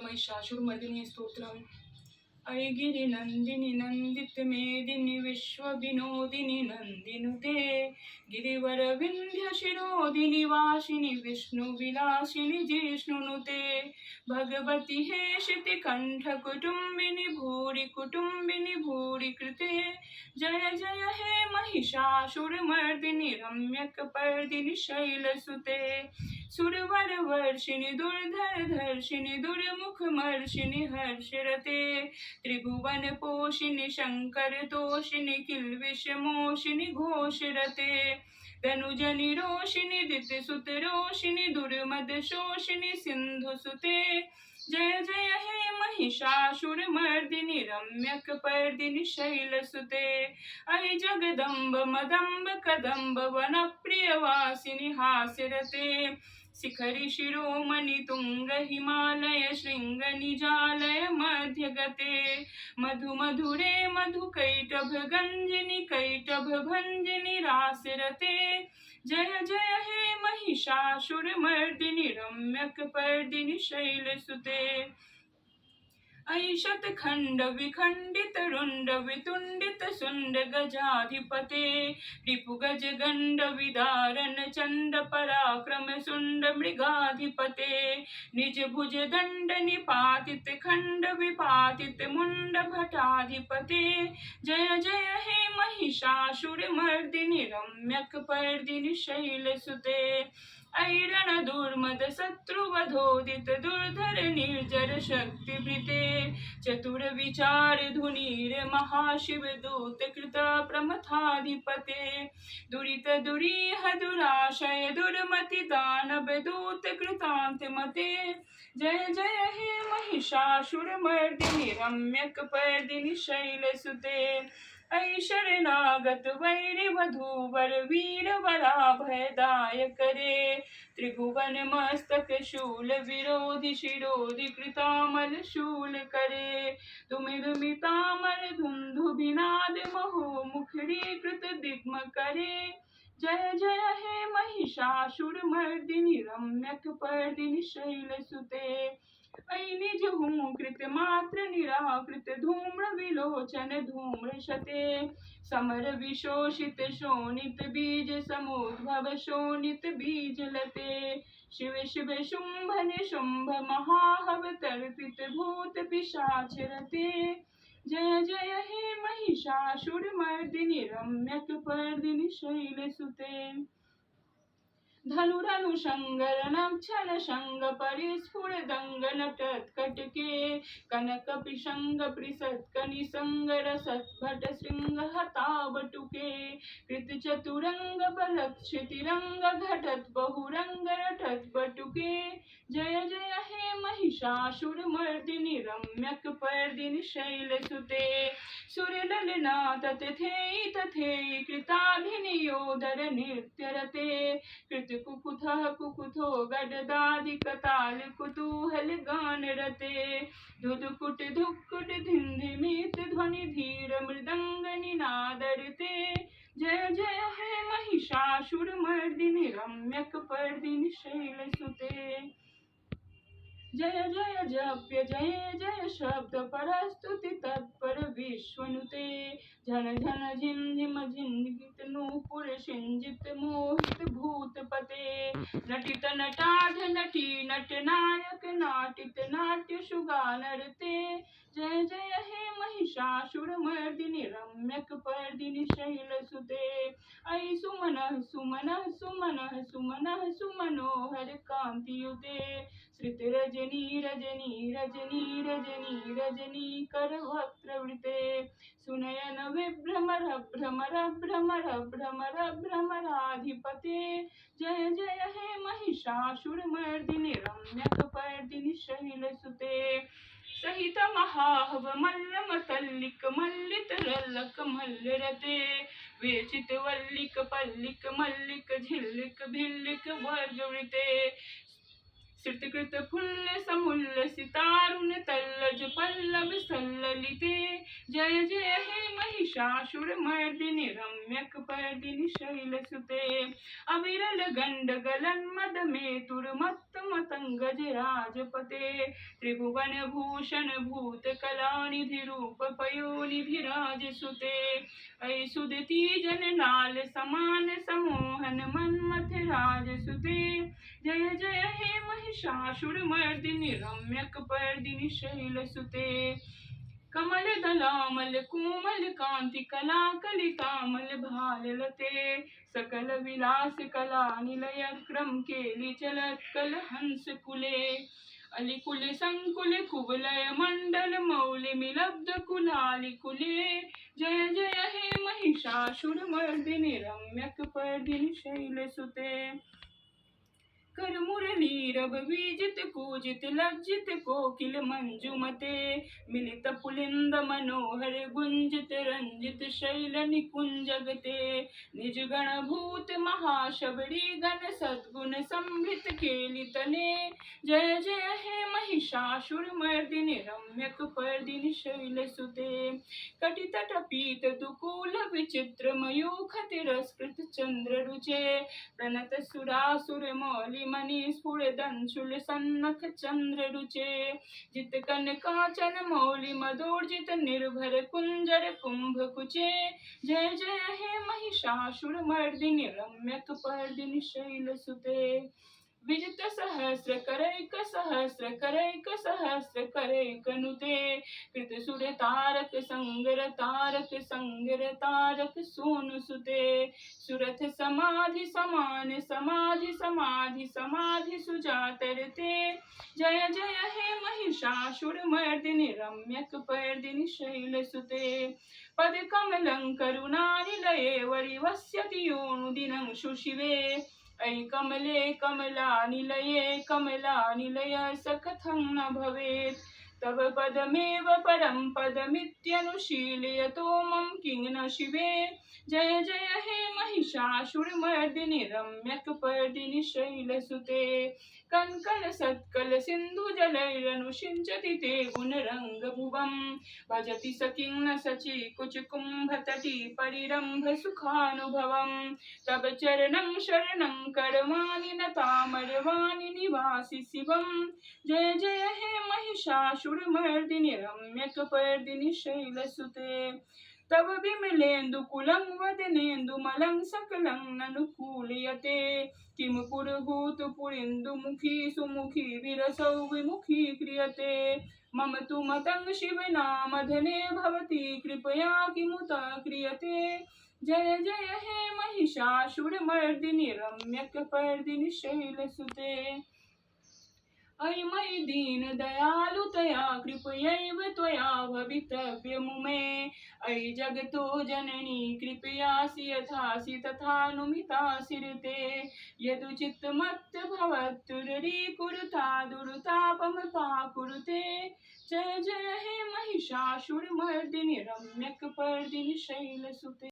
महिषासुरमर्दिनी स्तोत्रम्। ऐगिरि नंदिनी नंदित मेदिनी विश्व विनोदिनी नंदिनुते गिरिवर विंध्य शिरोदिनी वासिनी विष्णु विलासिनी जिष्णुनुते भगवती हे शिति कंठ कुटुंबिनी भूरि कृते जय जय हे महिषासुरमर्दिनी रम्यक पर्दिनी शैलसुते सुरवर वर्षिणी दुर्धर धर्षिणी दुर्मुख मर्षिणी हर्षरते त्रिभुवन पोषिणी शंकर तोषिणी किल्विष मोषिणी घोषरते धनुजनि रोषिणी दिति सुत रोषिणी दुर्मद शोषिणी सिंधु सुते जय जय हे महिषासुरमर्दिनी रम्यक पर्दिनी शैलसुते अहि जगदम्ब मदम्ब कदम्ब वन प्रियवासिनी हास्यरते शिखरि शिरोमणि तुंग हिमालय शृंग निजालय मध्यगते मधु मधुरे मधु कैटभ गंजिनी कैटभ भंजिनी रासरते जय जय हे महिषासुरमर्दिनी रम्यक पर्दिनी शैलसुते ऐशत खंड विखंडित रुंड वितुंडित सुंड गजाधिपते रिपु गज गंड विदारण चंड पराक्रम सुंड मृगाधिपते निज भुज दंड निपातित खंड विपातित मुंड भटाधिपते जय जय हे महिषासुरमर्दिनी रम्यक पर्दिनी शैलसुते ऐरण दुर्मद शत्रुवधोदित दुर्धर निर्जर शक्तिवृते चतुर विचार धुनीर महाशिव दूत कृत प्रमथाधिपते दुरित दुरीह दुराशय दुर्मति दानव दूत कृतांत मते जय जय हे महिषासुरमर्दिनी रम्यक पर्दिनी शैलसुते ऐ शरणागत वैरि वधूवर वीर वराभयदाय करे त्रिभुवन मस्तक शूल विरोधि शिरोधि कृतामल शूल करे दुमितामल धुंधु विनाद महो मुखरी कृत दिग्म करे जय जय हे महिषासुरमर्दिनी रम्यक पर्दिनी शैलसुते ऐ निज हूँ कृत मात्र निराकृत धूम्र विलोचन धूम्र शते समर विशोषित शोणित बीज समुद्भव शोणित बीज लते शिव शिव शुंभ निशुंभ महाहव तर्पित भूत पिशाच रते जय जय हे महिषासुरमर्दिनी रम्यक पर्दिनी शैलसुते धनुरनुषंगर नक्षल शंग परिस्फुर दंग नटत कटके कनक पिशंग प्रिसत निसंगर सत्भट श्रृंग हता बटुके कृत चतुरंग बलक्षितिरंग घटत बहुरंग रटत बटुके जय जय हे महिषासुरमर्दिनी रम्यक पर्दिनी शैलसुते सुरललना तथेई तथेई कृताभिनियोदर नृत्यरते कृत कुकुथः कुकुथो गडदादिक ताल कुतूहल गान रते धुधुकुट धुक्कुट धिंधिमित ध्वनि धीर मृदंग निनादरते जय जय हे महिषासुरमर्दिनी रम्यक पर्दिनी शैलसुते जय जय जप्य जय जय शब्द परस्तुति तत्पर विश्वनुते झन झन झिंझिम झिंझित नूपुर सिंजित मोहित भूतपते नटित नटाढ़ नटी नट नायक नाटित नाट्य सुगानरते जय जय हे महिषासुरमर्दिनी रम्यक पर्दिनी शैलसुते ऐ सुमनः सुमनः सुमनः सुमनः सुमनोहर कांतियुते श्रित रजनी रजनी रजनी रजनी रजनी कर वक्त्रवृते सुनयन विभ्रमर भ्रमर भ्रमर भ्रमर भ्रमराधिपते जय जय हे महिषासुरमर्दिनी रम्यक पर्दिनी शैलसुते सहित महाहव मल्ल मतल्लिक मल्लित रल्लक मल्लरते विरचित वल्लिक पल्लिक मल्लिक झिल्लिक भिल्लिक वर्जवृते श्रुतिकृत फुल्ल समुल्ल सितारुण तल्लज पल्लव सल्ललिते जय जय हे महिषासुरमर्दिनि रम्यकपर्दिनि शैलसुते अविरल गंड गलन मद मेतुर्मत्त मतंगजराजपते त्रिभुवन भूषण भूत कलानिधि रूप पयोनिधिराजसुते ऐ सुदति जननाल समान समोहन मन्मथ राजसुते जय जय हे महिषासुरमर्दिनि रम्यकपर्दिनि शैलसुते कमल दलामल कोमल कांति कला कलितामल भाल लते सकल विलास कला निलय क्रम केली चलत कल हंस कुले अलिकुल संकुल कुवलय मंडल मौलि मिलब्ध कुलालि कुले जय जय हे महिषासुरमर्दिनि रम्यकपर्दिनि शैलसुते कर मुरली रब बीजित कूजित लज्जित कोकिल मंजुमते मिलित पुलिंद मनोहर गुंजित रंजित शैल निकुंजगते निज गण भूत महाशबरी गण सद्गुण संभित केलितने जय जय हे महिषासुरमर्दिनि रम्यकपर्दिनि शैलसुते कटितट पीत दुकूल विचित्र मयूख तिरस्कृत चंद्र रुचे प्रणत सुरासुर मौलि मणि स्फुरदंशुल सन्नख चंद्र रुचे जित कन कांचन मौलि मदोर्जित निर्भर कुंजर कुंभ कुचे जय जय हे महिषासुरमर्दिनि रम्यकपर्दिनि शैलसुते विजित सहस्र करैक सहस्र करैक सहस्र करैक नुते कृत सुर तारक सोनु सुते सुरथ समाधि समान समाधि समाधि समाधि सुजातरते जय जय हे महिषासुरमर्दिनि रम्यकपर्दिनि शैलसुते पद कमलं करुणानिलये वरिवस्यति योनुदिनं शुशिवे ऐ कमले कमलानिलये कमलानिलय सकथं न भवेत् तव पदमेव परं पदमित्यनुशीलयतो मम किं न शिवे जय जय हे महिषासुरमर्दिनि रम्यकपर्दिनि शैलसुते कनकल सत्कल सिंधु जलैरनुषिञ्चति ते गुणरङ्गभुवं भजति स किं न सचि कुच कुम्भतटी परिरम्भ सुखानुभवं तब चरणं शरणं करवाणि नतामरवाणि निवासि शिवं जय जय हे महिषासुरमर्दिनि रम्यकपर्दिनि शैलसुते तव विमलेन्दुकुलं वदनेन्दुमलं सकलं ननुकूलयते किं पुरहूतपुरीन्दुमुखी सुमुखी विरसौ विमुखी क्रियते मम तु मतं शिवनामधने भवति कृपया किमुत क्रियते जय जय हे महिषासुरमर्दिनि रम्यकपर्दिनि शैलसुते अयि मयि दीन दयालुतया कृपयैव त्वया भवितव्यमुमे अयि जगतो जननी कृपयासि यथासि तथानुमितासि ऋते यदुचित मत्त भवत्तुरीकुरुता दुरुतापमपाकुरुते जय जय हे महिषासुरमर्दिनि रम्यकपर्दिनि शैलसुते।